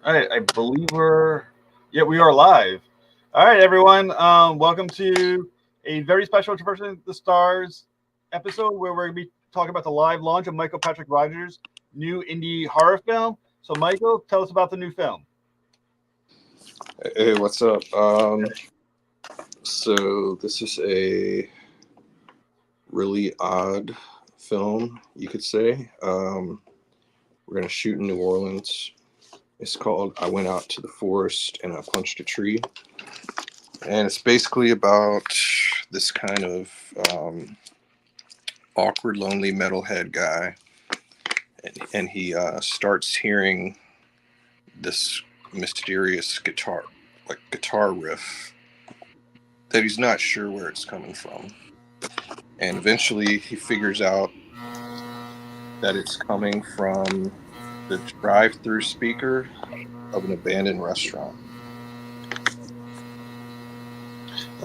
All right, I believe we are live. All right, everyone. Welcome to a very special Traversing the Stars episode where we're going to be talking about the live launch of Michael Patrick Rogers' new indie horror film. So, Michael, tell us about the new film. Hey, what's up? So this is a really odd film, you could say. We're gonna shoot in New Orleans. It's called "I Went Out to the Forest and I Punched a Tree," and it's basically about this kind of awkward, lonely metalhead guy, and he starts hearing this mysterious guitar riff that he's not sure where it's coming from. And eventually he figures out that it's coming from the drive-through speaker of an abandoned restaurant.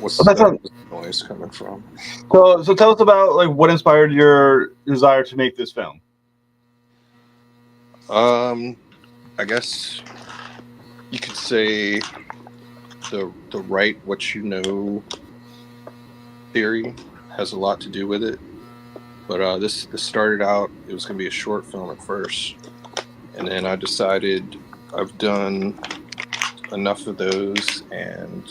What's So, that noise coming from? so tell us about what inspired your desire to make this film. I guess you could say the write what you know theory has a lot to do with it. But this started out, it was going to be a short film at first. And then I decided I've done enough of those, and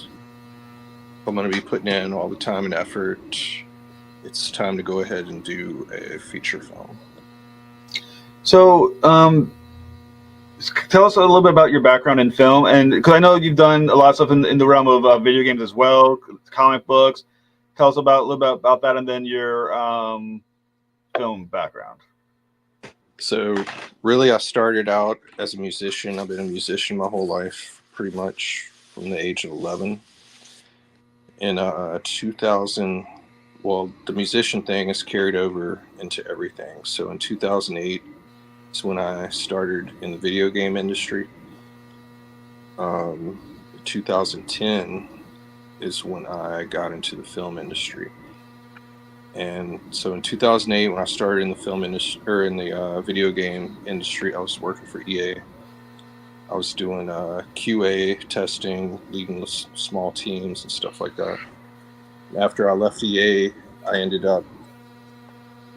I'm going to be putting in all the time and effort. It's time to go ahead and do a feature film. So, tell us a little bit about your background in film, and because I know you've done a lot of stuff in the realm of video games as well, comic books. Tell us a little bit about that, and then your film background. So, really, I started out as a musician. I've been a musician my whole life, pretty much from the age of 11. In 2000, well, the musician thing is carried over into everything. So, in 2008 is when I started in the video game industry. 2010 is when I got into the film industry. And so in 2008, when I started in the film industry, or in the video game industry, I was working for EA. I was doing QA testing, leading small teams and stuff like that. After I left EA, I ended up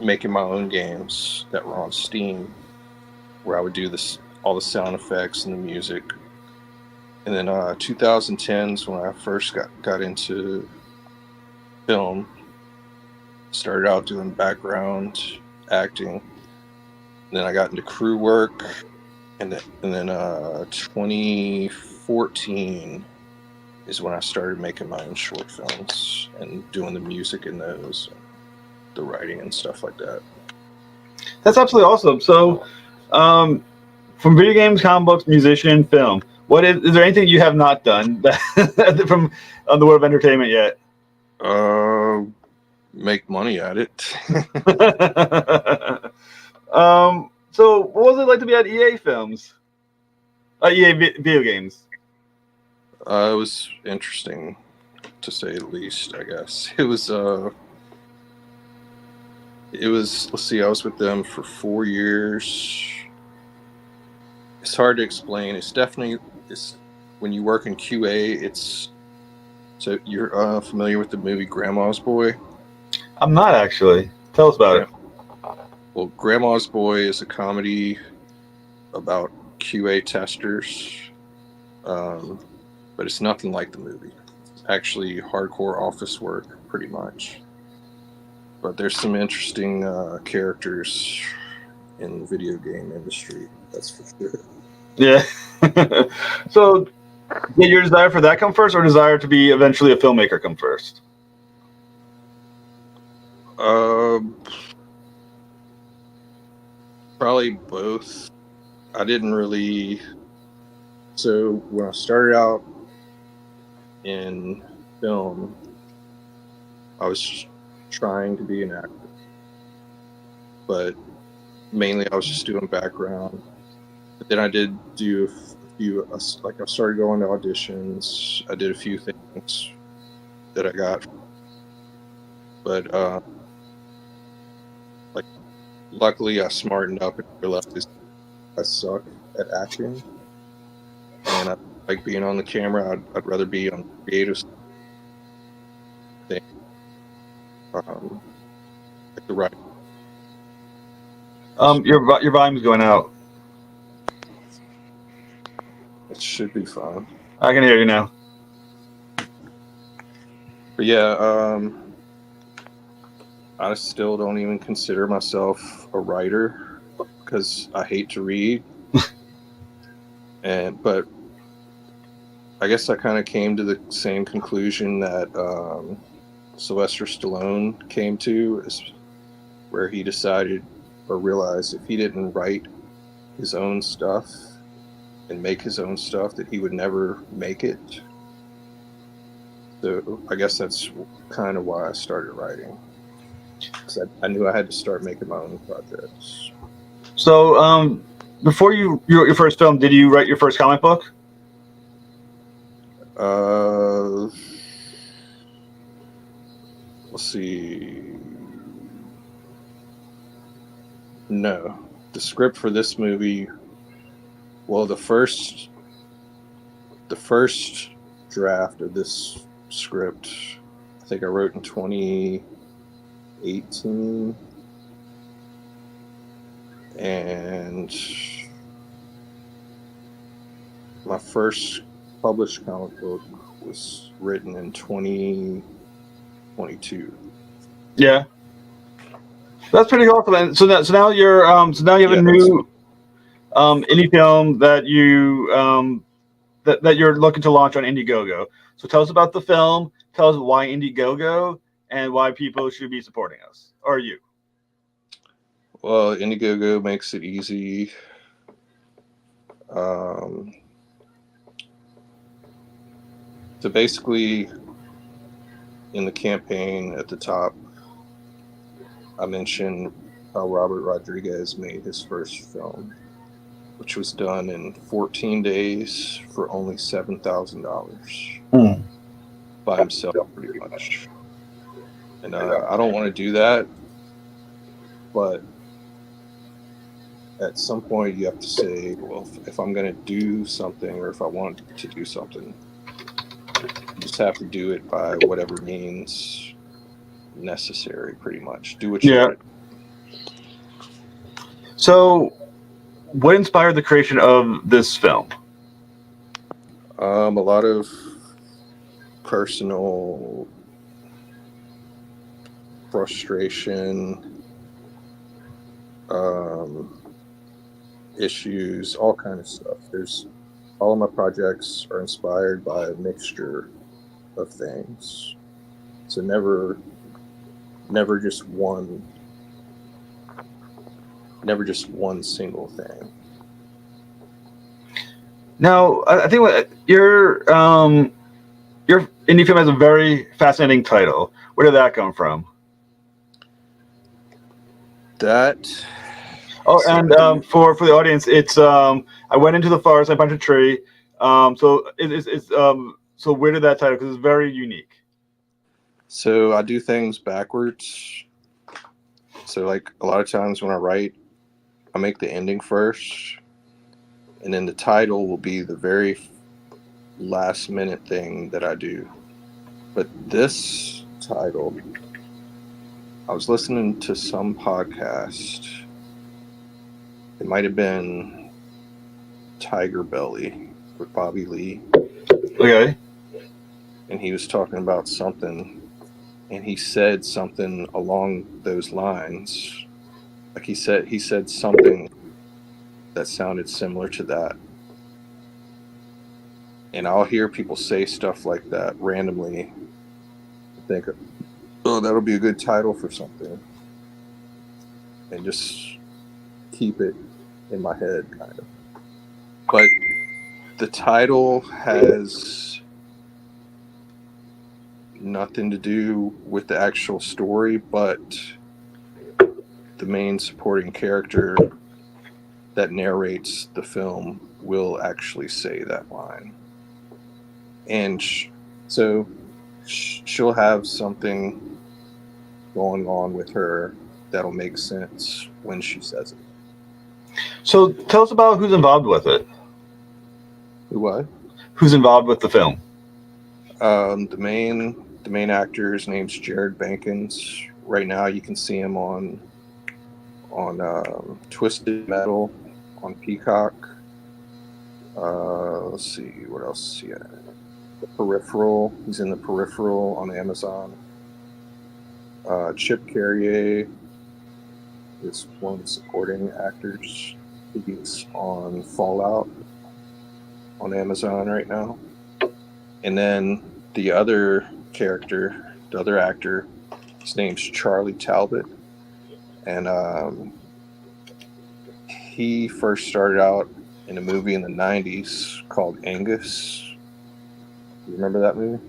making my own games that were on Steam, where I would do all the sound effects and the music. And then 2010s when I first got into film. Started out doing background acting, and then I got into crew work, and then 2014 is when I started making my own short films and doing the music in those, the writing and stuff like that. That's absolutely awesome. So, from video games, comic books, musician, film, is there anything you have not done from the world of entertainment yet? Make money at it. So what was it like to be at EA Films? EA Video Games. It was interesting, to say the least, I guess. It was, let's see, I was with them for 4 years. It's hard to explain. It's when you work in QA, so you're familiar with the movie Grandma's Boy? I'm not actually. Tell us about it. Well, Grandma's Boy is a comedy about QA testers, but it's nothing like the movie. It's actually hardcore office work, pretty much. But there's some interesting characters in the video game industry, that's for sure. Yeah. So, did your desire for that come first, or desire to be eventually a filmmaker come first? Probably both. I didn't really. So when I started out in film, I was trying to be an actor, but mainly I was just doing background. But then I did do a few, like I started going to auditions. I did a few things that I got, but like luckily I smartened up and realized I suck at acting. and I like being on the camera. I'd rather be on creative thing, like the writing. Your volume's going out. It should be fun. I can hear you now. But yeah, I still don't even consider myself a writer because I hate to read. But I guess I kind of came to the same conclusion that Sylvester Stallone came to, is where he decided or realized if he didn't write his own stuff and make his own stuff, that he would never make it. So I guess that's kind of why I started writing. Because I knew I had to start making my own projects. So, before you wrote your first film, did you write your first comic book? Let's see. No. The script for this movie, well, the first draft of this script, I think I wrote in 2018. And my first published comic book was written in 2022. Yeah, that's pretty awesome. And so now you're now you have a new indie film that you that you're looking to launch on IndieGoGo. So tell us about the film. Tell us why IndieGoGo and why people should be supporting us or you. Well, IndieGoGo makes it easy. So basically, in the campaign at the top, I mentioned how Robert Rodriguez made his first film, which was done in 14 days for only $7,000 by himself, pretty much. And I don't want to do that, but at some point you have to say, well, if I'm going to do something, or if I want to do something, you just have to do it by whatever means necessary, pretty much. Do what you want to do. So, what inspired the creation of this film? A lot of personal frustration, issues, all kind of stuff. All of my projects are inspired by a mixture of things. So never just one single thing. Now, I think your indie film has a very fascinating title. Where did that come from? For the audience, it's I went into the forest, I punched a tree. So so where did that title? Because it's very unique. So I do things backwards. So like a lot of times when I write, I make the ending first, and then the title will be the very last minute thing that I do. But this title, I was listening to some podcast. It might have been Tiger Belly with Bobby Lee. Okay. And he was talking about something, and he said something along those lines. Like he said something that sounded similar to that. And I'll hear people say stuff like that randomly. Think, oh, that'll be a good title for something. And just keep it in my head, kind of. But the title has nothing to do with the actual story, but the main supporting character that narrates the film will actually say that line. And so she'll have something going on with her that'll make sense when she says it. So tell us about who's involved with it. What? Who's involved with the film? The main actor's name's Jared Bankins. Right now, you can see him on Twisted Metal on Peacock. Let's see what else is he at. The Peripheral. He's in The Peripheral on Amazon. Chip Carrier is one of the supporting actors. He's on Fallout on Amazon right now. And then the other actor, his name's Charlie Talbot. And he first started out in a movie in the 90s called Angus. You remember that movie?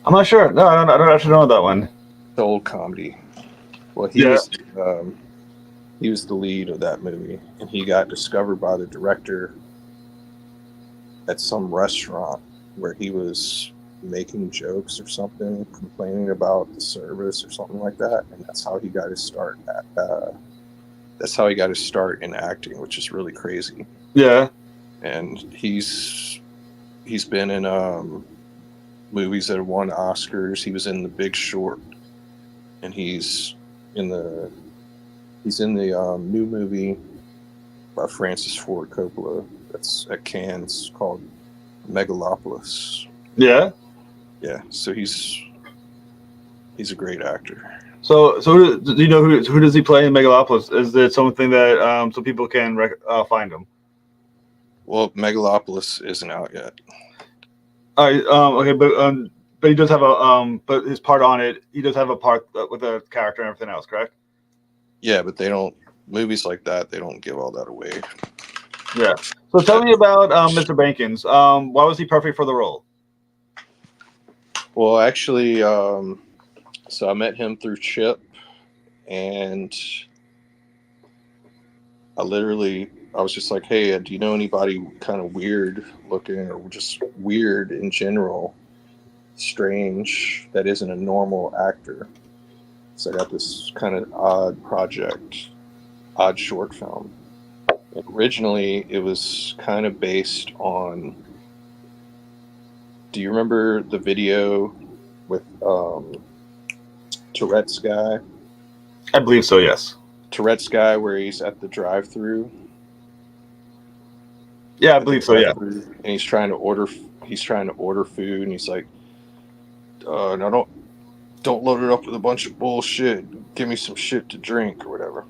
I'm not sure. No, I don't actually know that one. The old comedy. Well, he was the lead of that movie, and he got discovered by the director at some restaurant where he was making jokes or something, complaining about the service or something like that, and that's how he got his start in acting, which is really crazy. Yeah. And he's been in movies that have won Oscars. He was in The Big Short, and he's in the new movie by Francis Ford Coppola that's at Cannes called Megalopolis. Yeah. Yeah, so he's a great actor. So do you know who does he play in Megalopolis? Is it something that so people can find him? Well, Megalopolis isn't out yet. Okay, but he does have but his part on it. He does have a part with a character and everything else, correct? Yeah, but movies like that, they don't give all that away. Yeah. So tell me about Mr. Bankins. Why was he perfect for the role? Well, actually, so I met him through Chip, and I was just like, hey, do you know anybody kind of weird looking or just weird in general, strange, that isn't a normal actor? So I got this kind of odd short film. And originally, it was kind of based on, do you remember the video with Tourette's guy? I believe so, yes. Tourette's guy where he's at the drive-through. Yeah, I believe so, yeah. And he's trying to order food, and he's like, no, don't load it up with a bunch of bullshit. Give me some shit to drink or whatever.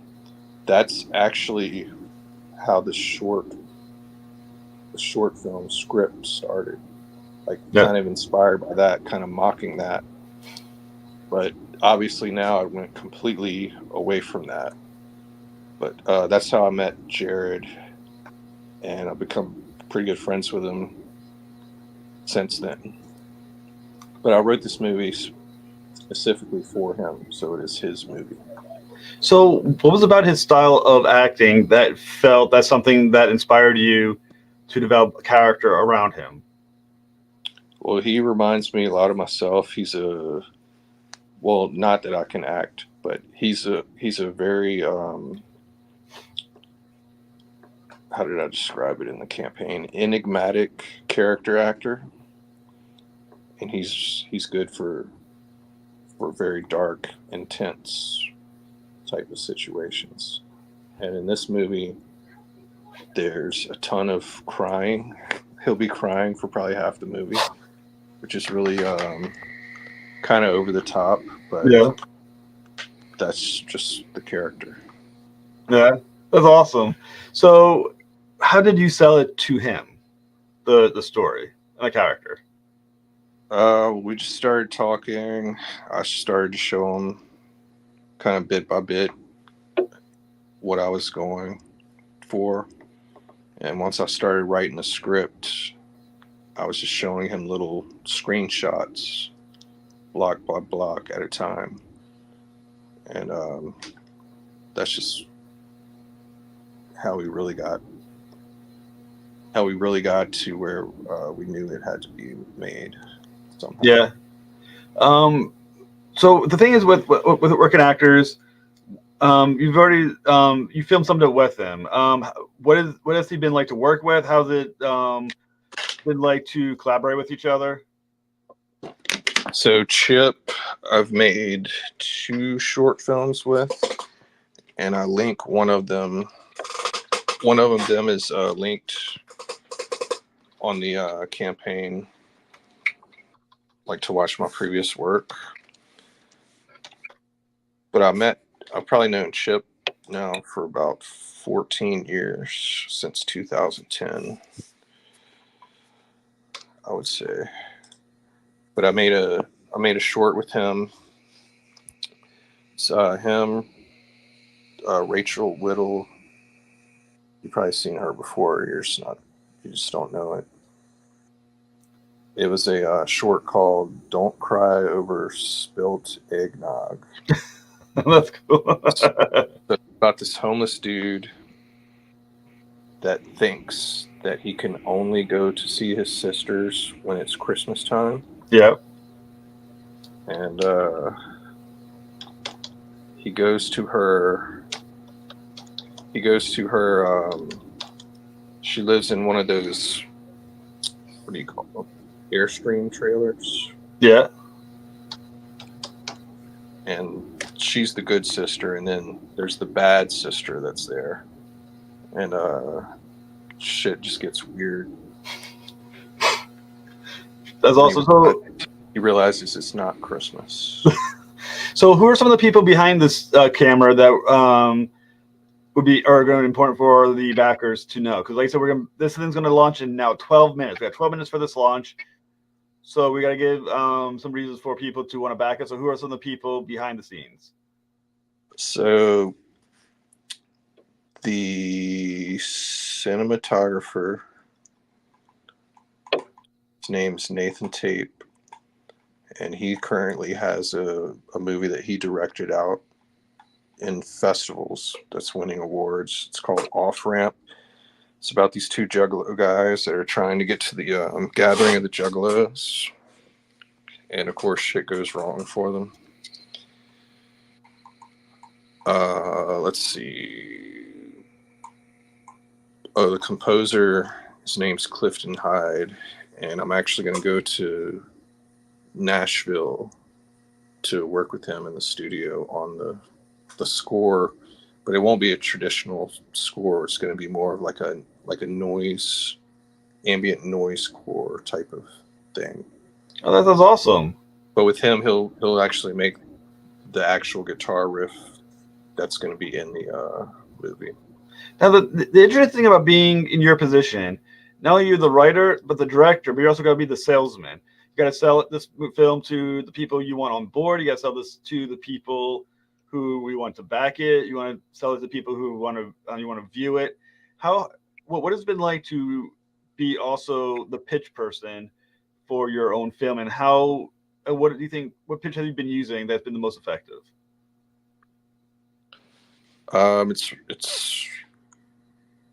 That's actually how the short film script started. Kind of inspired by that, kind of mocking that. But obviously now I went completely away from that. But that's how I met Jared, and I've become pretty good friends with him since then. But I wrote this movie specifically for him, so it is his movie. So what was about his style of acting that's something that inspired you to develop a character around him? Well, he reminds me a lot of myself. Not that I can act, but he's a very, how did I describe it in the campaign? Enigmatic character actor. And he's good for very dark, intense type of situations. And in this movie, there's a ton of crying. He'll be crying for probably half the movie, which is really kind of over the top, but yeah, that's just the character. Yeah, that's awesome. So how did you sell it to him, the story and the character? We just started talking. I started to show him kind of bit by bit what I was going for. And once I started writing the script, I was just showing him little screenshots, block by block at a time. And that's just how we really got to where we knew it had to be made somehow. Yeah. So the thing is with working actors, you've already you filmed something with him. What has he been like to work with? How's it? been like to collaborate with each other? So Chip, I've made 2 short films with, and I link one of them. One of them is linked on the campaign, like to watch my previous work. But I've probably known Chip now for about 14 years, since 2010, I would say. But I made a short with him. It's him, Rachel Whittle. You've probably seen her before. You just don't know it. It was a short called "Don't Cry Over Spilt Eggnog." That's cool. But about this homeless dude that thinks that he can only go to see his sisters when it's Christmas time. Yeah. And he goes to her. She lives in one of those, what do you call them? Airstream trailers. Yeah. And she's the good sister, and then there's the bad sister that's there. And shit just gets weird. That's awesome. So he realizes it's not Christmas. So who are some of the people behind this camera that are going to be important for the backers to know? Because like I said, this thing's going to launch in now 12 minutes. We got 12 minutes for this launch. So we got to give some reasons for people to want to back it. So who are some of the people behind the scenes? So the cinematographer, his name's Nathan Tape, and he currently has a movie that he directed out in festivals that's winning awards. It's called Off Ramp. It's about these 2 Juggalo guys that are trying to get to the gathering of the Juggalos. And of course, shit goes wrong for them. Let's see. Oh, the composer, his name's Clifton Hyde. And I'm actually going to go to Nashville to work with him in the studio on the score, but it won't be a traditional score. It's going to be more of like a noise, ambient noise core type of thing. Oh, that's awesome. But with him, he'll actually make the actual guitar riff that's going to be in the movie. Now, the interesting thing about being in your position, not only you're the writer, but the director, but you're also got to be the salesman. You got to sell this film to the people you want on board. You got to sell this to the people who we want to back it. You want to sell it to people who want to view it. What has it been like to be also the pitch person for your own film, and what do you think? What pitch have you been using that's been the most effective?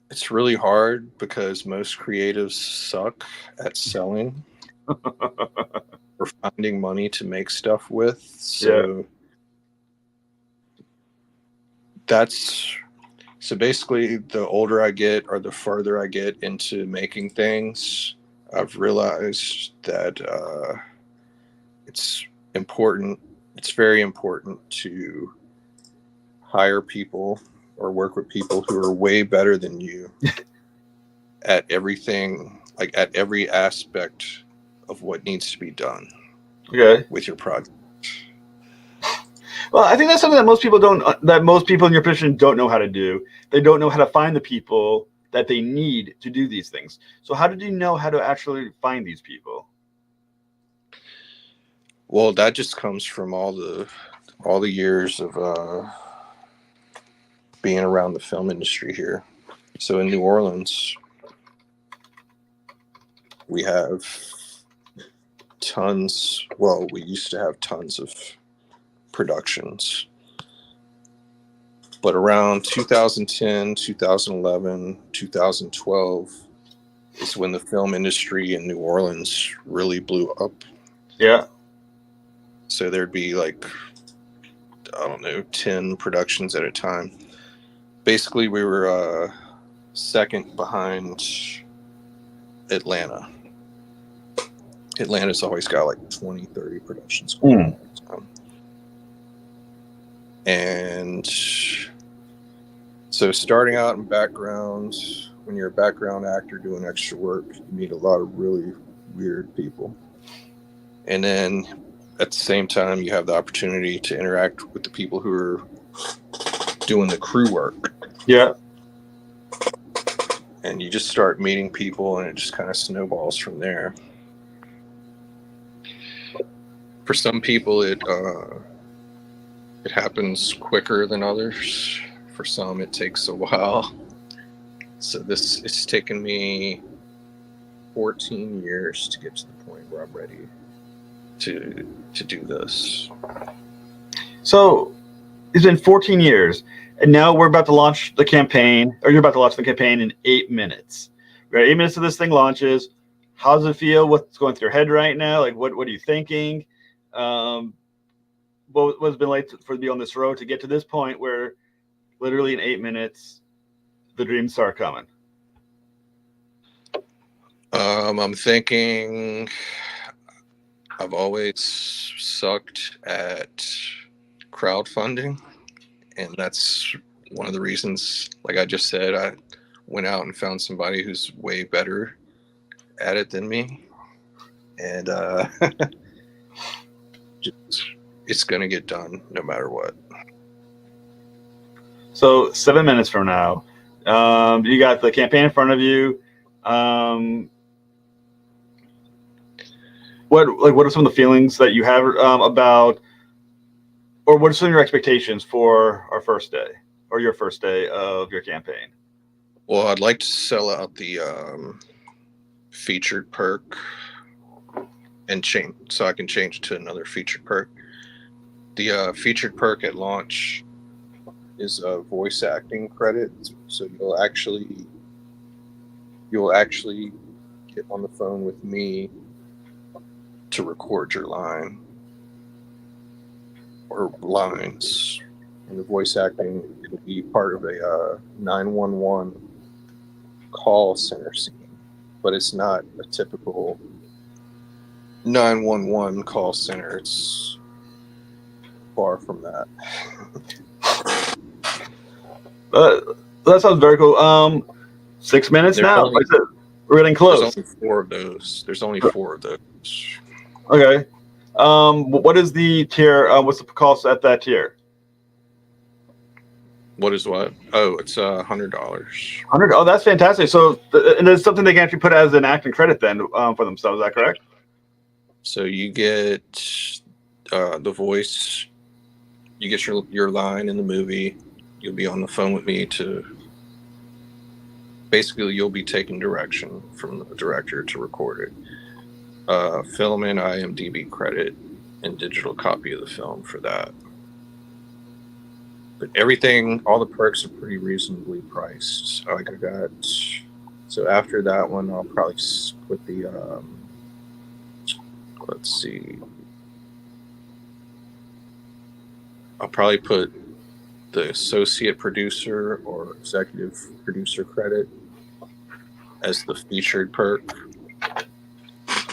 It's really hard because most creatives suck at selling or finding money to make stuff with. So so basically, the older I get or the further I get into making things, I've realized that it's important. It's very important to hire people or work with people who are way better than you at everything, like at every aspect of what needs to be done with your project. Well, I think that's something that most people in your position don't know how to do. They don't know how to find the people that they need to do these things. So how did you know how to actually find these people? Well, that just comes from all the years of being around the film industry here. So in New Orleans, we have we used to have tons of productions. But around 2010, 2011, 2012 is when the film industry in New Orleans really blew up. Yeah. So there'd be 10 productions at a time. Basically, we were second behind Atlanta. Atlanta's always got like 20, 30 productions going on. And so starting out in background, when you're a background actor doing extra work, you meet a lot of really weird people. And then at the same time, you have the opportunity to interact with the people who are doing the crew work. Yeah. And you just start meeting people, and it just kind of snowballs from there. For some people, it happens quicker than others. For some, it takes a while. So it's taken me 14 years to get to the point where I'm ready to do this. So it's been 14 years, and now we're about to launch the campaign, or you're about to launch the campaign in 8 minutes. We're at 8 minutes till this thing launches. How does it feel? What's going through your head right now? Like, what are you thinking? What's been like for to be on this road to get to this point where literally in 8 minutes the dreams start coming? I'm thinking I've always sucked at crowdfunding, and that's one of the reasons, like I just said, I went out and found somebody who's way better at it than me, and it's gonna get done no matter what. So 7 minutes from now, you got the campaign in front of you. What are some of the feelings that you have about, or what are some of your expectations for our first day, or your first day of your campaign? Well, I'd like to sell out the featured perk and change, so I can change to another featured perk. The featured perk at launch is a voice acting credit, so you'll actually get on the phone with me to record your line or lines. And the voice acting, it'll be part of a 911 call center scene, but it's not a typical 911 call center. It's far from that. That sounds very cool. 6 minutes now. Like I said, we're getting close. There's only 4 of those. Okay. What is the tier? What's the cost at that tier? What is what? Oh, it's $100. $100. Oh, that's fantastic. So, and there's something they can actually put as an acting credit then for themselves. Is that correct? So you get the voice. You get your line in the movie. You'll be on the phone with me to. Basically, you'll be taking direction from the director to record it. Film and IMDb credit and digital copy of the film for that. But everything, all the perks are pretty reasonably priced. Like I got, so after that one, I'll probably split the, let's see. I'll probably put the associate producer or executive producer credit as the featured perk.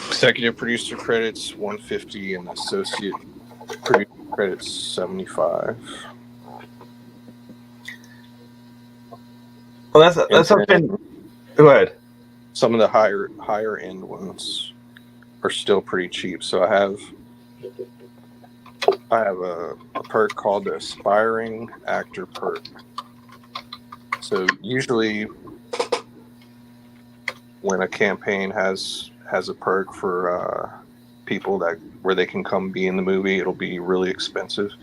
Executive producer credits $150 and associate producer credits $75. Well, that's something. Go ahead. Some of the higher end ones are still pretty cheap. So I have a perk called the Aspiring Actor Perk. So usually when a campaign has a perk for people where they can come be in the movie, it'll be really expensive.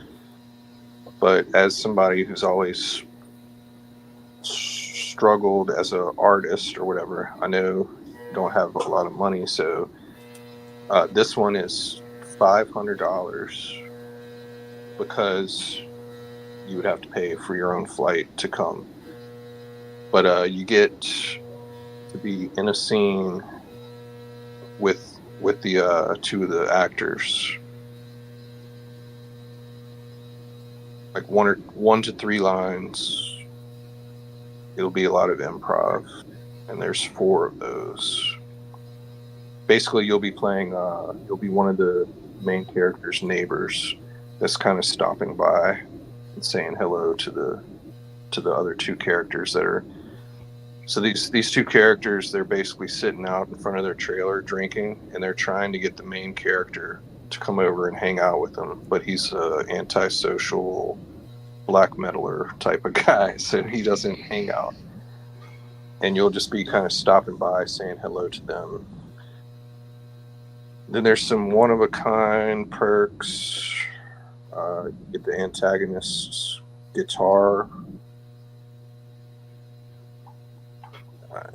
But as somebody who's always struggled as an artist or whatever, I know you don't have a lot of money, so this one is $500 because you would have to pay for your own flight to come. But you get to be in a scene with the 2 of the actors, like 1 to 3 lines. It'll be a lot of improv, and there's 4 of those. basically you'll be playing. You'll be one of the main character's neighbors that's kind of stopping by and saying hello to the other two characters that are. So these two characters, they're basically sitting out in front of their trailer drinking, and they're trying to get the main character to come over and hang out with them. But he's a antisocial black metaler type of guy, so he doesn't hang out. And you'll just be kind of stopping by, saying hello to them. Then there's some one-of-a-kind perks. You get the antagonist's guitar.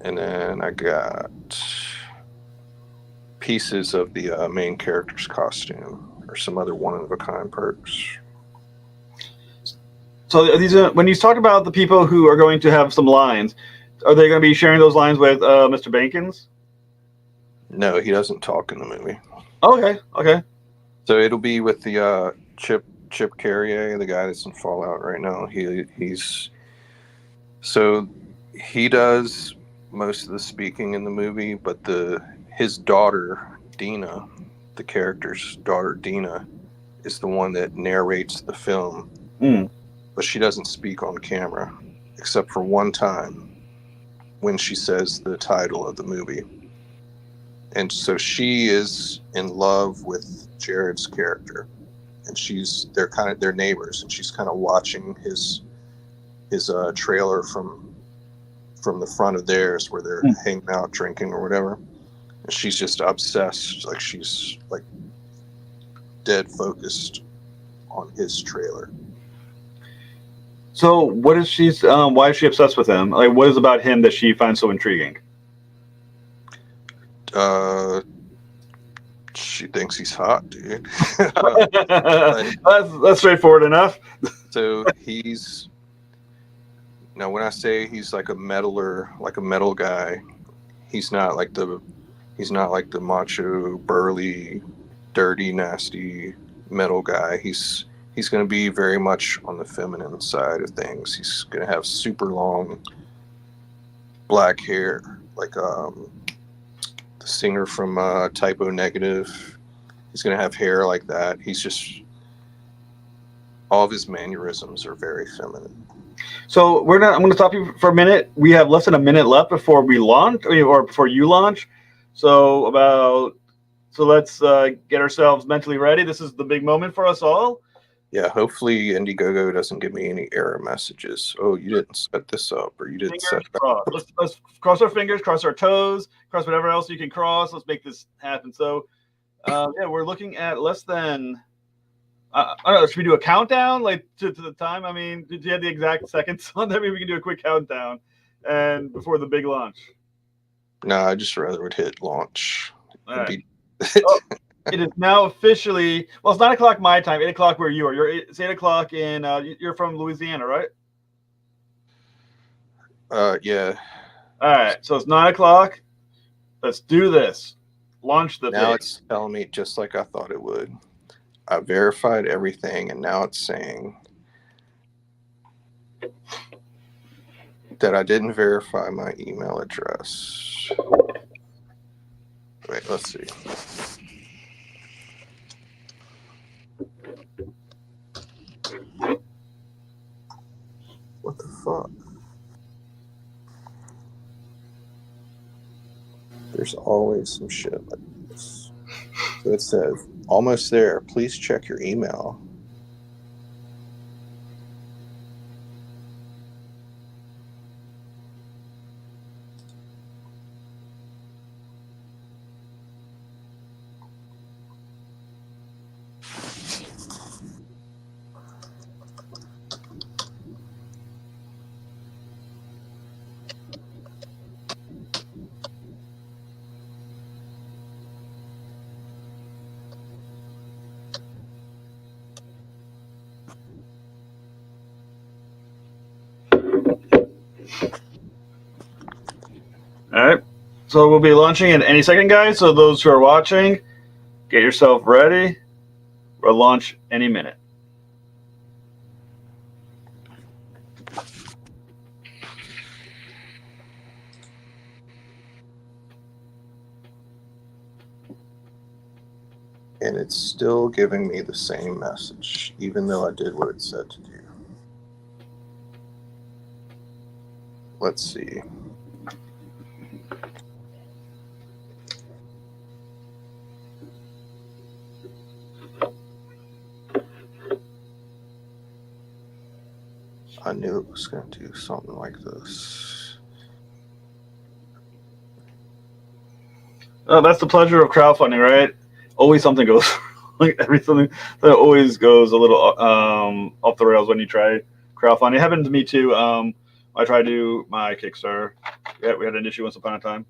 And then I got pieces of the main character's costume or some other one-of-a-kind perks. So these when you talk about the people who are going to have some lines, are they going to be sharing those lines with Mr. Bankins? No, he doesn't talk in the movie. Oh, okay. So it'll be with the Chip Carrier, the guy that's in Fallout right now. He does most of the speaking in the movie, but his daughter Dina, the character's daughter Dina, is the one that narrates the film. But she doesn't speak on camera except for one time when she says the title of the movie. And so she is in love with Jared's character, and they're neighbors, and she's kind of watching his trailer from the front of theirs where they're hanging out drinking or whatever. And she's just obsessed, like she's like dead focused on his trailer. So what is why is she obsessed with him? Like, what is about him that she finds so intriguing? She thinks he's hot, dude. That's straightforward enough. So now when I say he's like a metaler, like a metal guy, he's not like the macho, burly, dirty, nasty metal guy. He's going to be very much on the feminine side of things. He's going to have super long black hair, like the singer from Typo Negative. He's going to have hair like that. He's just, all of his mannerisms are very feminine. So I'm going to stop you for a minute. We have less than a minute left before we launch, or before you launch. So let's get ourselves mentally ready. This is the big moment for us all. Yeah, hopefully IndieGoGo doesn't give me any error messages. Oh, you didn't set this up, or you didn't set that up. Let's cross our fingers, cross our toes, cross whatever else you can cross. Let's make this happen. So, we're looking at less than, I don't know, should we do a countdown to the time? I mean, do you have the exact seconds on that? Maybe we can do a quick countdown and before the big launch. No, I just rather would hit launch. All right. It is now officially, well, it's 9 o'clock my time, 8 o'clock where you are. It's 8 o'clock you're from Louisiana, right? Yeah. All right, so it's 9 o'clock. Let's do this. Launch the Now it's telling me just like I thought it would. I verified everything, and now it's saying that I didn't verify my email address. Wait, let's see. What the fuck? There's always some shit like this. So it says, almost there. Please check your email. All right. So we'll be launching in any second, guys. So those who are watching, get yourself ready. We'll launch any minute. And it's still giving me the same message, even though I did what it said to do. Let's see. I knew it was going to do something like this. Oh, that's the pleasure of crowdfunding, right? Always something goes like everything that always goes a little off the rails when you try crowdfunding. It happened to me too. I tried to do my Kickstarter. Yeah, we had an issue once upon a time.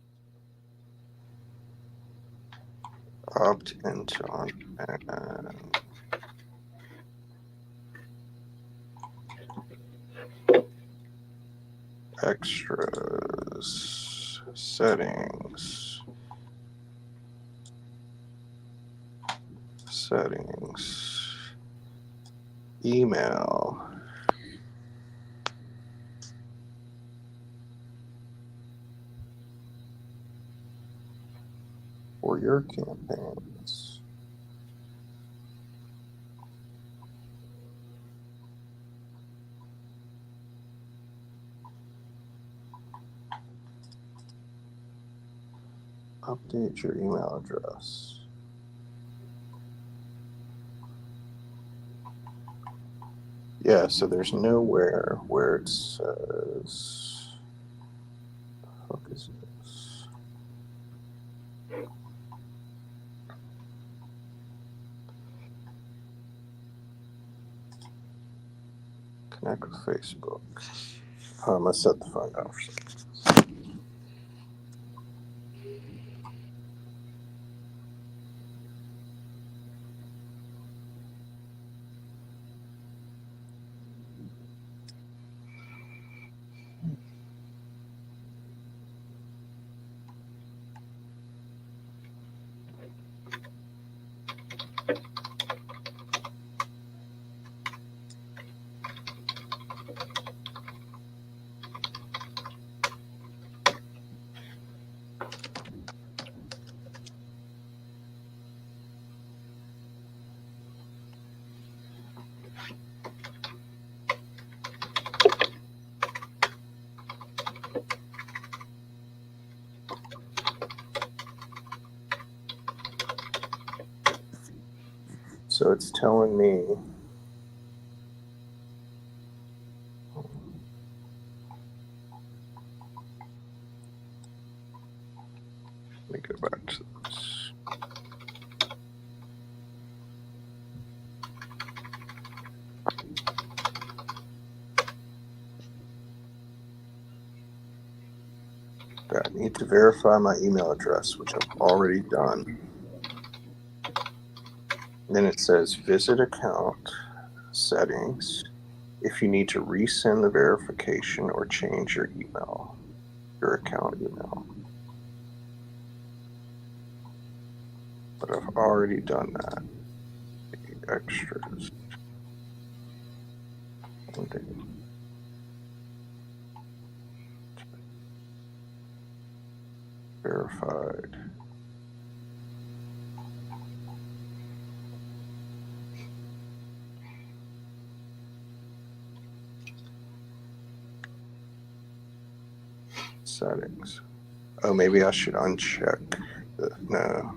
Opt into on extras, settings, email. For your campaigns. Update your email address. Yeah, so there's nowhere where it says, what the fuck is this? Connect with Facebook. I'm gonna set the phone down for a second. So it's telling me let me go back to this. I need to verify my email address, which I've already done. Then it says visit account settings if you need to resend the verification or change your account email. But I've already done that. The extras. Verified. Settings. Oh, maybe I should uncheck the no.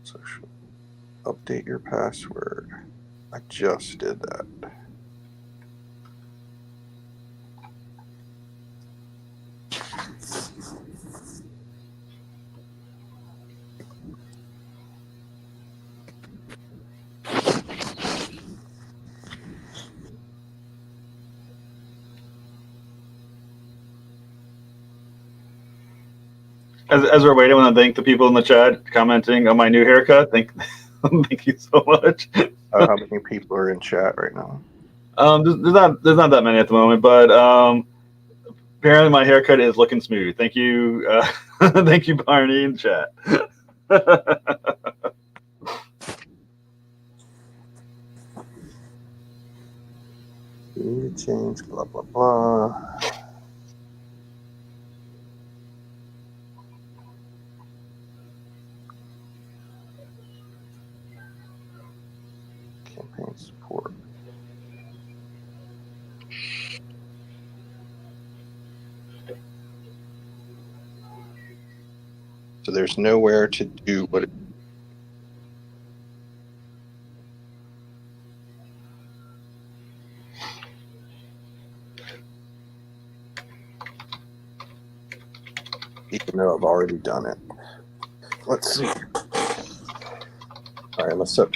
So I should update your password. I just did that. As we're waiting, I want to thank the people in the chat commenting on my new haircut. Thank you so much. How many people are in chat right now? There's not that many at the moment, but apparently my haircut is looking smooth. Thank you, thank you, Barney, in chat. did change, blah, blah, blah. Campaign support. So there's nowhere to do what it. Even though I've already done it. Let's see. All right, let's up.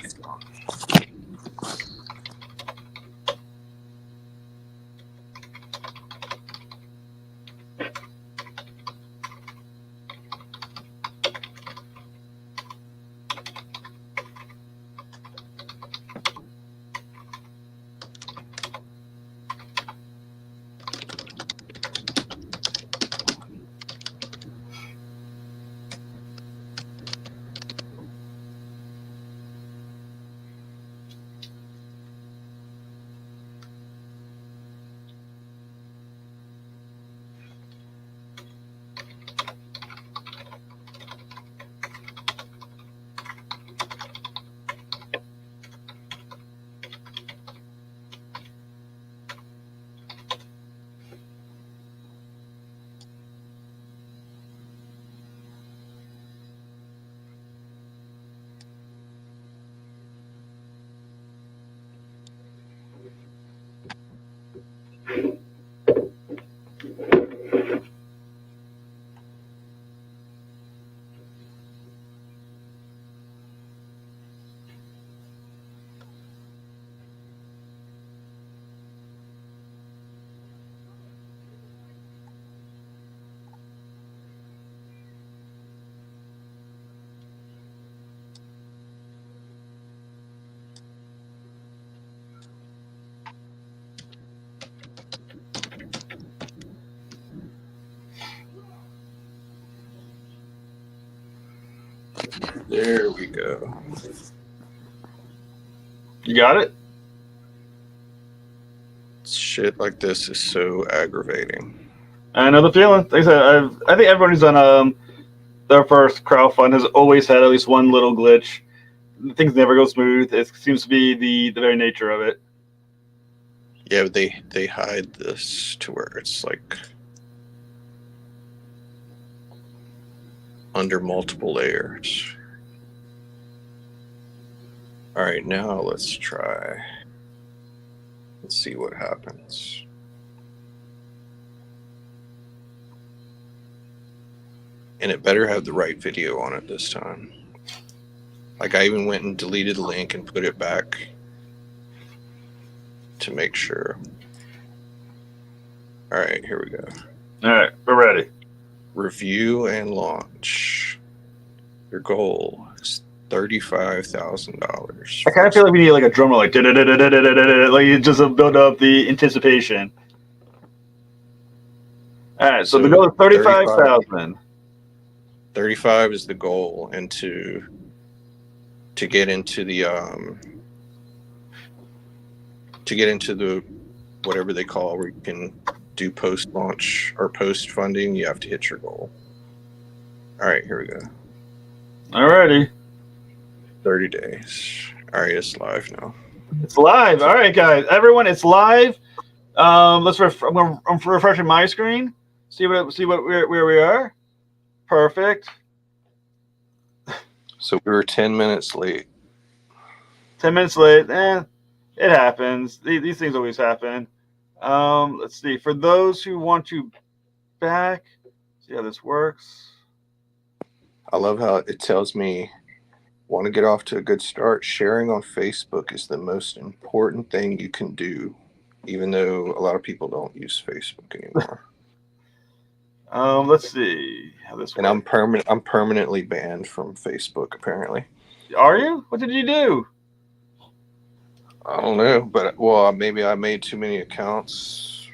There we go. You got it? Shit like this is so aggravating. I know the feeling. Like I said, I think everyone who's done their first crowdfund has always had at least one little glitch. Things never go smooth. It seems to be the very nature of it. Yeah, but they hide this to where it's like under multiple layers. All right, now let's try. Let's see what happens. And it better have the right video on it this time. Like I even went and deleted the link and put it back to make sure. All right, here we go. All right, we're ready. Review and launch. Your goal is $35,000. I kind of feel like we need like a drummer, like like you just build up the anticipation. All right, so the goal is 35,000. 35 is the goal, and to get into the whatever they call where you can do post launch or post funding, you have to hit your goal. All right, here we go. Alrighty. 30 days. All right, it's live now. It's live. All right, guys, everyone, it's live. Let's I'm refreshing my screen. See where we are. Perfect. So we were 10 minutes late. 10 minutes late. It happens. These things always happen. Let's see. For those who want to back, see how this works. I love how it tells me, want to get off to a good start. Sharing on Facebook is the most important thing you can do, even though a lot of people don't use Facebook anymore. Let's see how this works. And I'm permanently banned from Facebook, apparently. Are you? What did you do? I don't know, but well, maybe I made too many accounts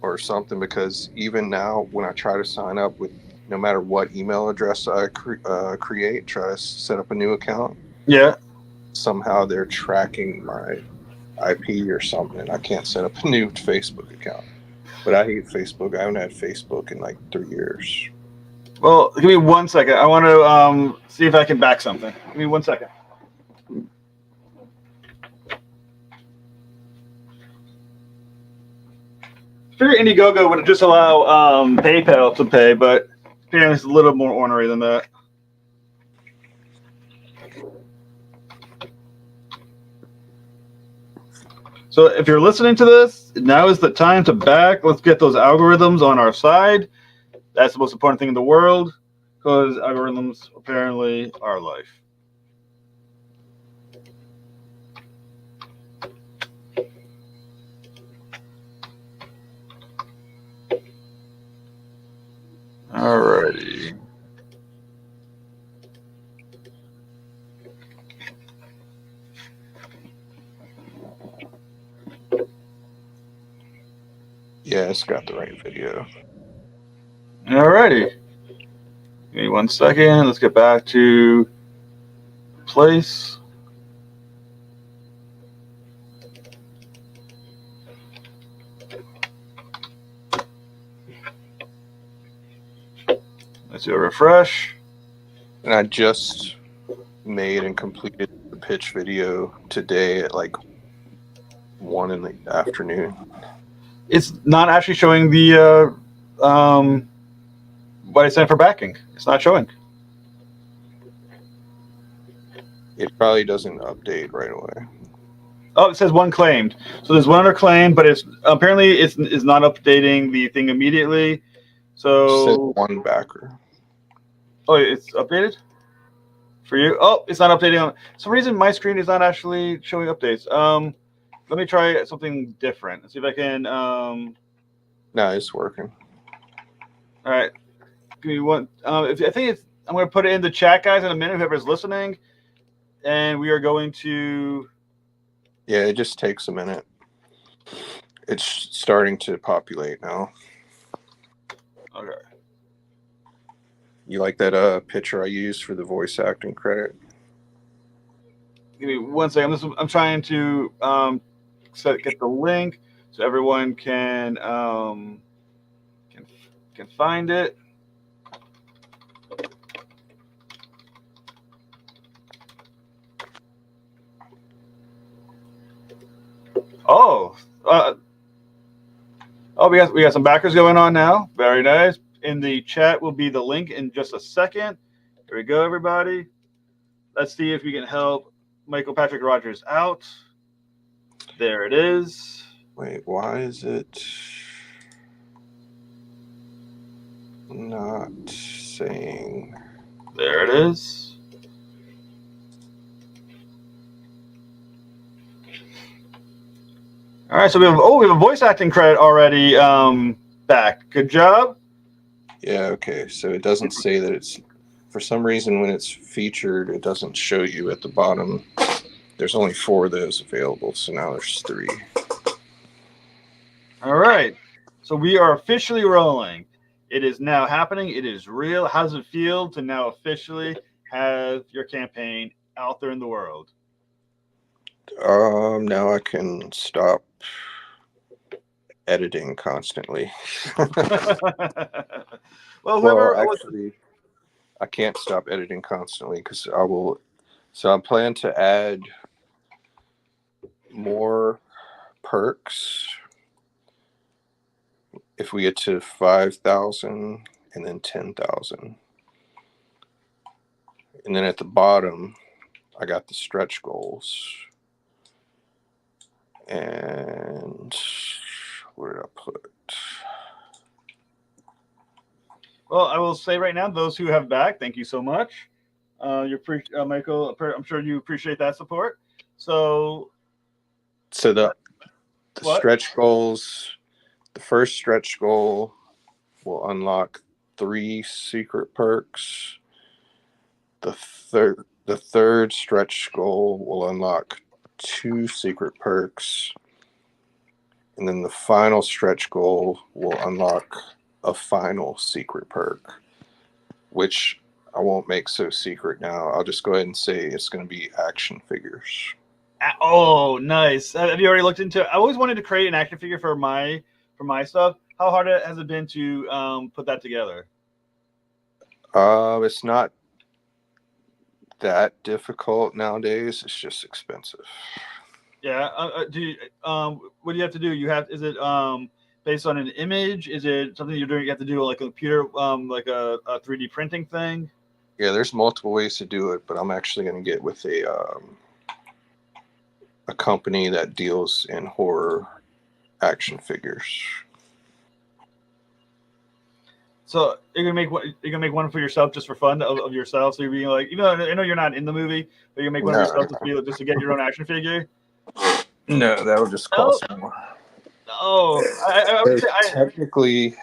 or something, because even now when I try to sign up with no matter what email address I create, try to set up a new account. Yeah. Somehow they're tracking my IP or something, and I can't set up a new Facebook account. But I hate Facebook. I haven't had Facebook in like 3 years. Well, give me 1 second. I want to see if I can back something. Give me 1 second. I figure IndieGoGo would just allow PayPal to pay, but apparently it's a little more ornery than that. So if you're listening to this, now is the time to back. Let's get those algorithms on our side. That's the most important thing in the world, because algorithms apparently are life. Alrighty. Yeah, it's got the right video. Alrighty. Give me 1 second. Let's get back to place. Let's do a refresh. And I just made and completed the pitch video today at like 1 in the afternoon. It's not actually showing the what I sent for backing. It's not showing. It probably doesn't update right away. Oh, it says one claimed. So there's one other claim, but it's apparently it's not updating the thing immediately. It So says 1 backer. oh, it's updated for you. Oh, it's not updating on. For some reason, my screen is not actually showing updates. Let me try something different. Let's see if I can. No, it's working. All right, give me one. I think it's. I'm going to put it in the chat, guys, in a minute. Whoever's listening, and we are going to. Yeah, it just takes a minute. It's starting to populate now. Okay. You like that picture I used for the voice acting credit? Give me 1 second. I'm trying to get the link so everyone can find it. Oh, we got some backers going on now. Very nice. In the chat will be the link in just a second. Here we go, everybody. Let's see if we can help Michael Patrick Rogers out. There it is. Wait, why is it not saying? There it is. All right, so we have a voice acting credit already back. Good job. Yeah, okay. So it doesn't say that it's, for some reason when it's featured, it doesn't show you at the bottom. There's only 4 of those available, so now there's 3. All right, so we are officially rolling. It is now happening. It is real. How does it feel to now officially have your campaign out there in the world? Now I can stop editing constantly. Well, actually, I can't stop editing constantly because I will. So I plan to add more perks if we get to 5,000 and then 10,000. And then at the bottom, I got the stretch goals. And where did I put? Well, I will say right now, those who have back, thank you so much. Michael, I'm sure you appreciate that support. So the stretch goals, the first stretch goal will unlock 3 secret perks. The third stretch goal will unlock 2 secret perks. And then the final stretch goal will unlock a final secret perk, which I won't make so secret now. I'll just go ahead and say it's going to be action figures. Oh, nice. Have you already looked into it? I always wanted to create an action figure for my stuff. How hard has it been to put that together? It's not that difficult nowadays. It's just expensive. Yeah. Do you, what do you have to do? Is it based on an image? Is it something you're doing? You have to do like a computer, like a 3D printing thing? Yeah, there's multiple ways to do it, but I'm actually going to get with a company that deals in horror action figures. So you're gonna make one for yourself just for fun of yourself. So you're being like, I know you're not in the movie, but you make one of No, yourself just to get your own action figure. no, that would just No, cost more. no. I would So say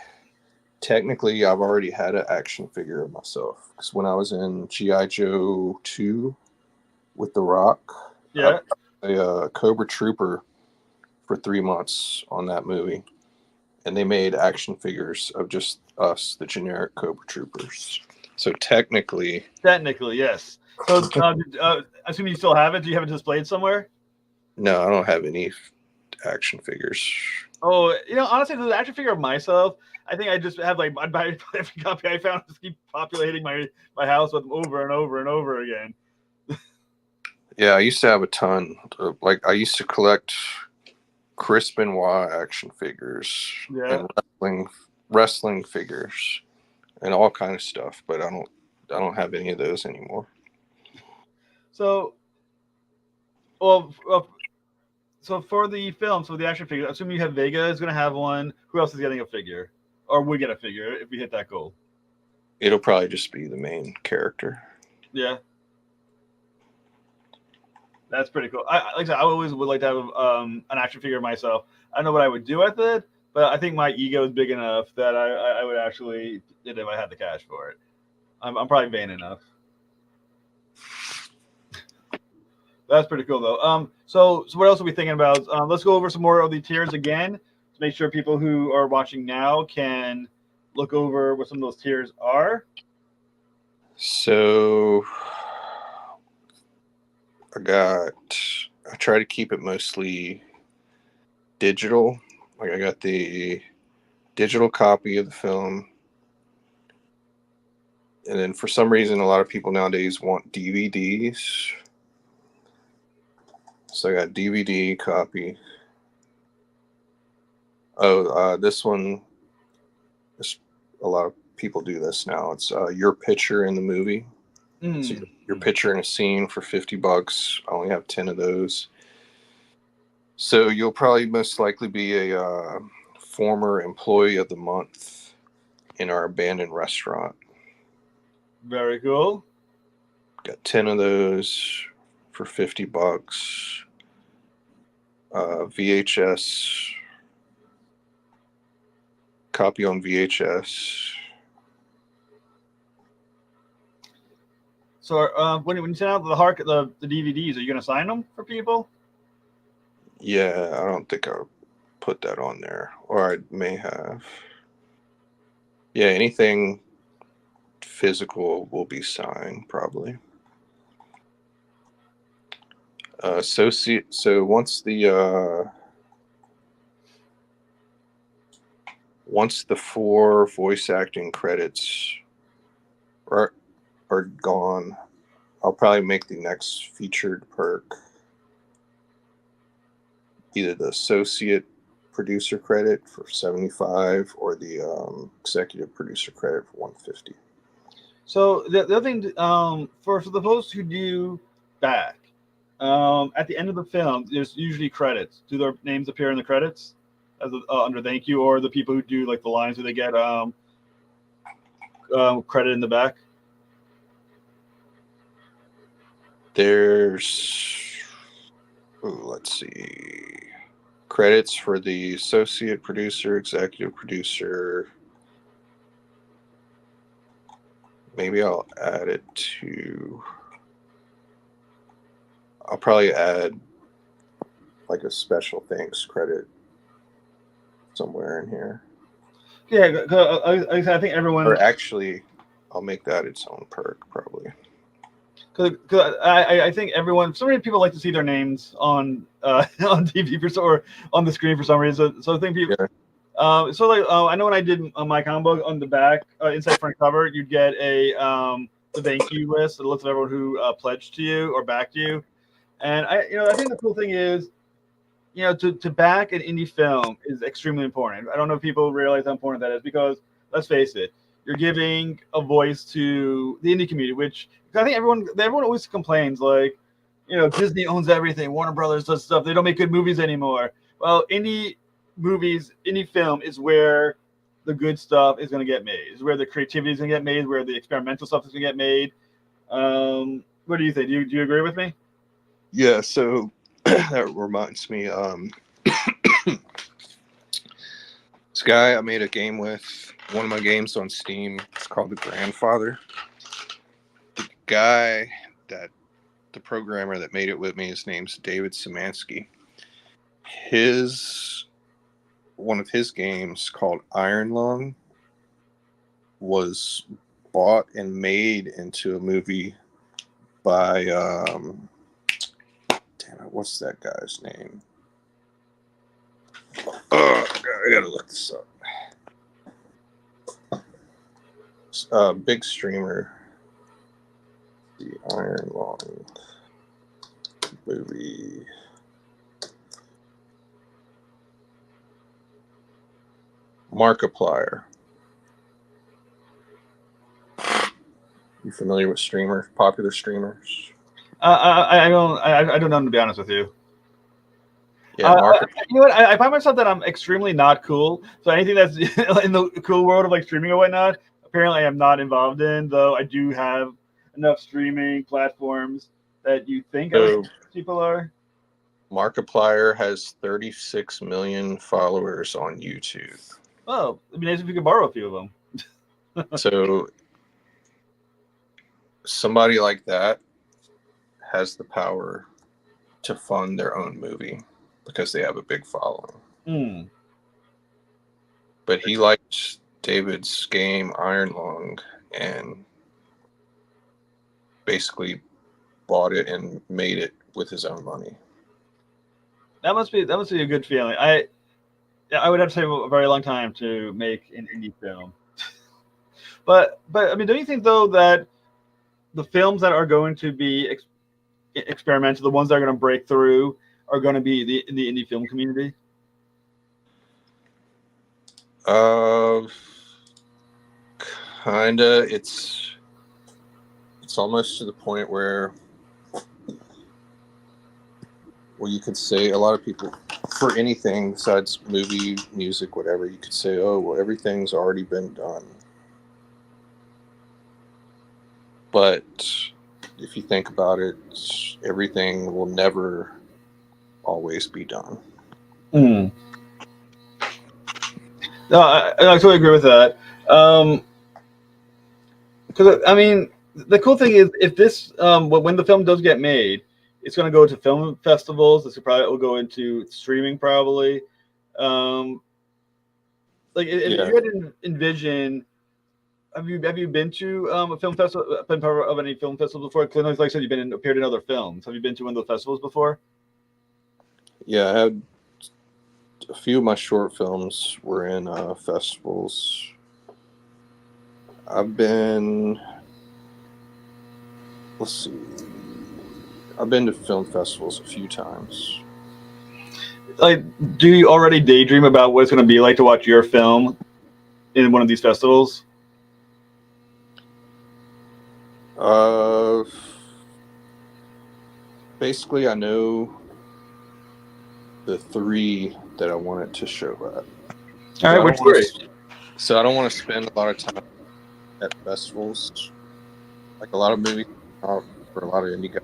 technically, I've already had an action figure of myself. Because when I was in GI Joe 2 with The Rock, I yeah. played a Cobra Trooper for 3 months on that movie, and they made action figures of just us, the generic Cobra Troopers. So technically, Technically, yes. So, assuming you still have it, do you have it displayed somewhere? no, I don't have any action figures. Oh, honestly, the action figure of myself, I think I just have like I'd buy every copy I found, just keep populating my house with them over and over and over again. Yeah, I used to have a ton. Like I used to collect Chris Benoit action figures Yeah. and wrestling figures and all kind of stuff, but I don't have any of those anymore. So, well, so for the film, so the action figure, assuming you have Vega is going to have one. Who else is getting a figure, or would get a figure if we hit that goal? It'll probably just be the main character. Yeah, that's pretty cool. Like I said, I always would like to have an action figure myself. I don't know what I would do with it, but I think my ego is big enough that I would actually did if I had the cash for it. I'm probably vain enough. That's pretty cool though. So what else are we thinking about? Let's go over some more of the tiers again to make sure people who are watching now can look over what some of those tiers are. So I try to keep it mostly digital. Like I got the digital copy of the film. And then for some reason, a lot of people nowadays want DVDs. So I got DVD copy. Oh, this one, a lot of people do this now. It's your picture in the movie. So your picture in a scene for $50. I only have 10 of those. So you'll probably most likely be a former employee of the month in our abandoned restaurant. Very cool. Got 10 of those for $50. VHS copy on VHS. So when you send out the DVDs, are you going to sign them for people? Yeah, I don't think I'll put that on there, or I may have. Yeah, anything physical will be signed probably. So once the 4 voice acting credits are gone, I'll probably make the next featured perk either the associate producer credit for 75 or the executive producer credit for 150. So the other thing, for the folks who do back, at the end of the film, there's usually credits. Do their names appear in the credits as under thank you, or the people who do like the lines, do they get credit in the back? Let's see, credits for the associate producer, executive producer. Maybe I'll probably add like a special thanks credit somewhere in here. Yeah, I think everyone. Or actually, I'll make that its own perk probably. Because I think everyone, so many people like to see their names on on TV or on the screen for some reason. So I think people. Yeah. I know when I did my comic book on the back inside front cover, you'd get the thank you list, the list of everyone who pledged to you or backed you. And I think the cool thing is, to back an indie film is extremely important. I don't know if people realize how important that is because let's face it, you're giving a voice to the indie community, which I think everyone always complains like, Disney owns everything, Warner Brothers does stuff, they don't make good movies anymore. Well, indie film is where the good stuff is going to get made. Is where the creativity is going to get made. Where the experimental stuff is going to get made. What do you think? Do you agree with me? Yeah. So that reminds me. This guy I made a game with. One of my games on Steam. It's called The Grandfather. The guy the programmer that made it with me, his name's David Szymanski. One of his games called Iron Lung was bought and made into a movie by damn it, what's that guy's name? Oh, I gotta look this up. Big streamer. The Iron Lung movie. Markiplier. You familiar with popular streamers? I don't know, to be honest with you. Yeah, you know what? I find myself that I'm extremely not cool. So anything that's in the cool world of like streaming or whatnot, apparently I'm not involved in. Though I do have enough streaming platforms that you think people are. Markiplier has 36 million followers on YouTube. Oh, it'd be nice if you could borrow a few of them. So somebody like that has the power to fund their own movie because they have a big following. But he liked David's game Iron Lung and basically bought it and made it with his own money. That must be a good feeling. I would have to say a very long time to make an indie film. but I mean, don't you think though that the films that are going to be experimental, the ones that are going to break through, are going to be in the indie film community? Kinda. It's almost to the point where you could say a lot of people, for anything besides movie, music, whatever, you could say, oh, well, everything's already been done. But if you think about it, everything will never always be done. No, I totally agree with that. Because I mean, the cool thing is, if this when the film does get made, it's going to go to film festivals. This will go into streaming probably. If you had to envision, have you been to a film festival? Been part of any film festivals before? Because like I said, you've appeared in other films. Have you been to one of those festivals before? Yeah, I had a few of my short films were in festivals. I've been to film festivals a few times. Like, do you already daydream about what it's going to be like to watch your film in one of these festivals? Basically, I know the 3 that I wanted to show at. All right, which 3? So I don't want to spend a lot of time at festivals. Like a lot of movies for a lot of indie guys,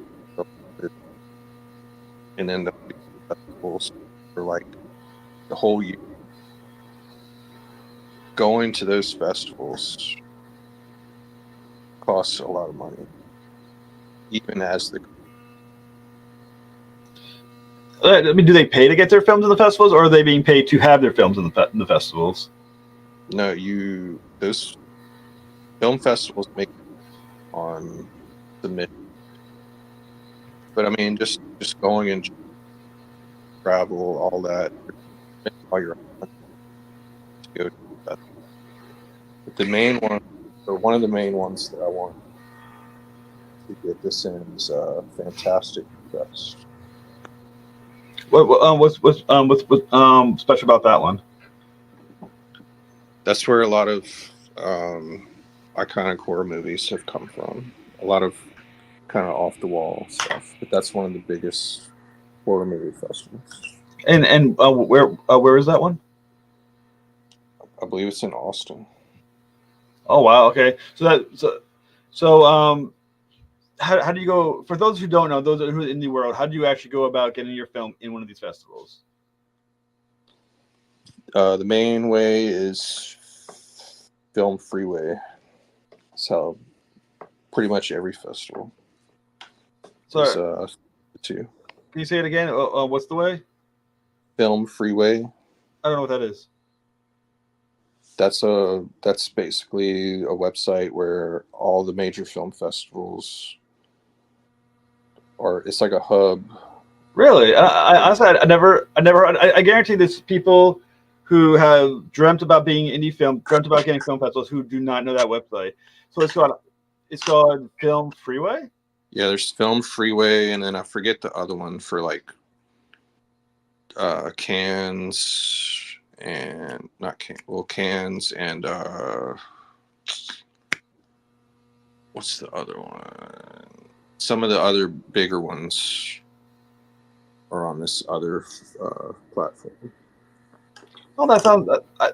and then the festivals for like the whole year. Going to those festivals costs a lot of money, even as the. I mean, do they pay to get their films in the festivals, or are they being paid to have their films in the festivals? No, those film festivals make on the mid. But I mean, just going and travel, all that, all your to go to that. But the main one, or one of the main ones that I want to get this in is Fantastic Fest. What's special about that one? That's where a lot of iconic horror movies have come from. A lot of kind of off the wall stuff, but that's one of the biggest horror movie festivals. And where is that one? I believe it's in Austin. Oh wow, okay. So how do you go, for those who don't know, those who are in the world, how do you actually go about getting your film in one of these festivals? The main way is Film Freeway. So pretty much every festival. So two. Can you say it again? What's the way? Film Freeway. I don't know what that is. That's basically a website where all the major film festivals are. It's like a hub. Really? I honestly, I never. I guarantee there's people who have dreamt about being indie film, dreamt about getting film festivals, who do not know that website. So it's called Film Freeway. Yeah, there's Film Freeway, and then I forget the other one for like Cannes and not Cannes. Well, Cannes and what's the other one? Some of the other bigger ones are on this other platform. Oh, that sounds.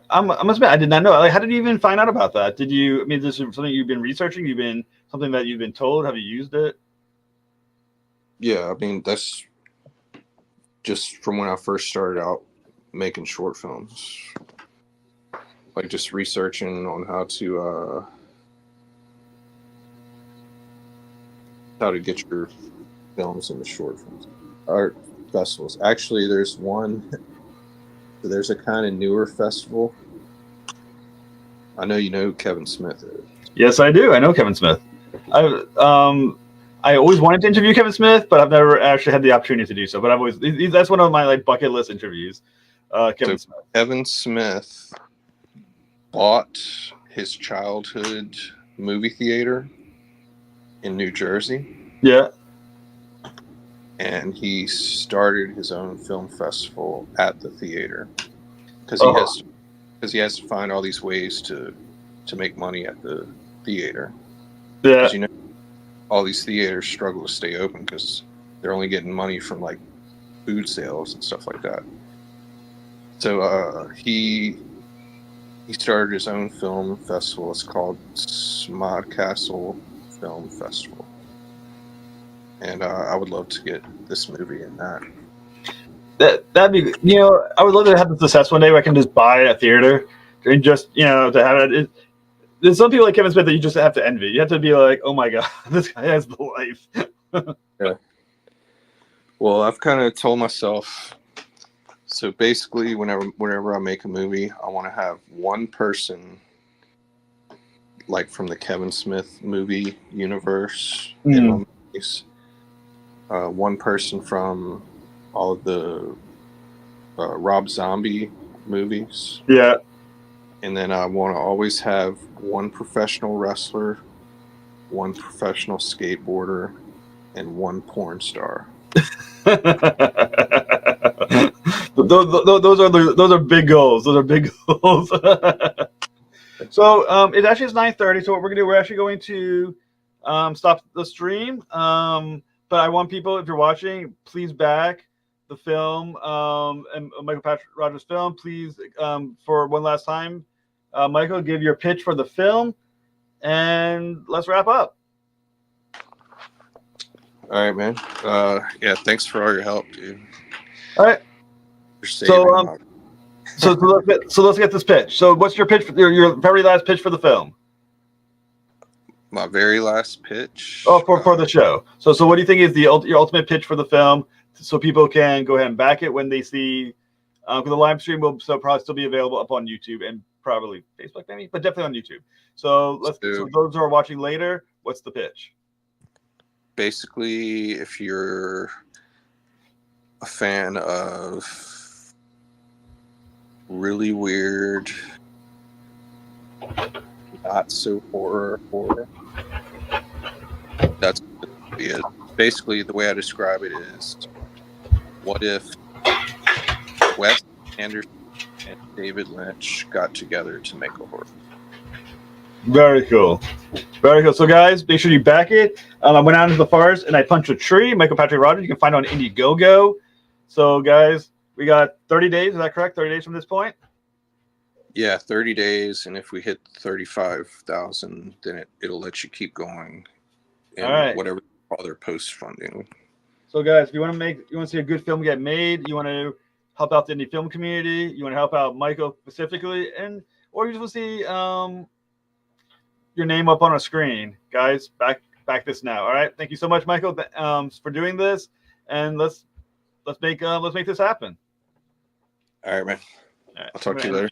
I must admit, I did not know. Like, how did you even find out about that? Did you? I mean, this is something you've been researching. You've been something that you've been told. Have you used it? Yeah, I mean that's just from when I first started out making short films, like just researching on how to get your films into short films, art festivals. Actually, there's one. There's a kind of newer festival. I know you know who Kevin Smith is. Yes, I do. I know Kevin Smith. I always wanted to interview Kevin Smith, but I've never actually had the opportunity to do so. But I've always that's one of my like bucket list interviews. Kevin Smith. Kevin Smith bought his childhood movie theater in New Jersey. Yeah. And he started his own film festival at the theater because he has to find all these ways to make money at the theater. Yeah. Because you know all these theaters struggle to stay open because they're only getting money from like food sales and stuff like that. So he started his own film festival. It's called Smodcastle Film Festival. And I would love to get this movie in that. That'd be, I would love to have the success one day where I can just buy a theater and just, to have it. There's some people like Kevin Smith that you just have to envy. You have to be like, oh my God, this guy has the life. Yeah. Well, I've kind of told myself, so basically whenever I make a movie, I want to have one person like from the Kevin Smith movie universe in my movies. One person from all of the Rob Zombie movies. Yeah. And then I want to always have one professional wrestler, one professional skateboarder, and one porn star. Those are big goals. Those are big goals. So it actually is 9:30. So what we're gonna do, we're actually going to stop the stream. But I want people, if you're watching, please back the film and Michael Patrick Rogers' film. Please, for one last time, Michael, give your pitch for the film, and let's wrap up. All right, man. Yeah, thanks for all your help, dude. All right. So let's get this pitch. So what's your pitch? Your very last pitch for the film? My very last pitch. Oh, for the show. So what do you think is your ultimate pitch for the film, so people can go ahead and back it when they see? Because the live stream will probably still be available up on YouTube and probably Facebook, maybe, but definitely on YouTube. So so those who are watching later, what's the pitch? basically, if you're a fan of really weird, not so horror, that's what it is. Basically, the way I describe it is, what if Wes Anderson and David Lynch got together to make a horror? Very cool. Very cool. So, guys, make sure you back it. I went out into the forest and I punched a tree. Michael Patrick Rogers. You can find it on IndieGoGo. So, guys, we got 30 days. Is that correct? 30 days from this point? Yeah, 30 days. And if we hit 35,000, then it'll let you keep going. And all right. Whatever other post funding. So, guys, if you want to see a good film get made, you want to help out the indie film community, you want to help out Michael specifically, or you just want to see your name up on a screen, guys, back this now. All right. Thank you so much, Michael, for doing this, and let's make this happen. All right, man. All right. I'll talk to you later.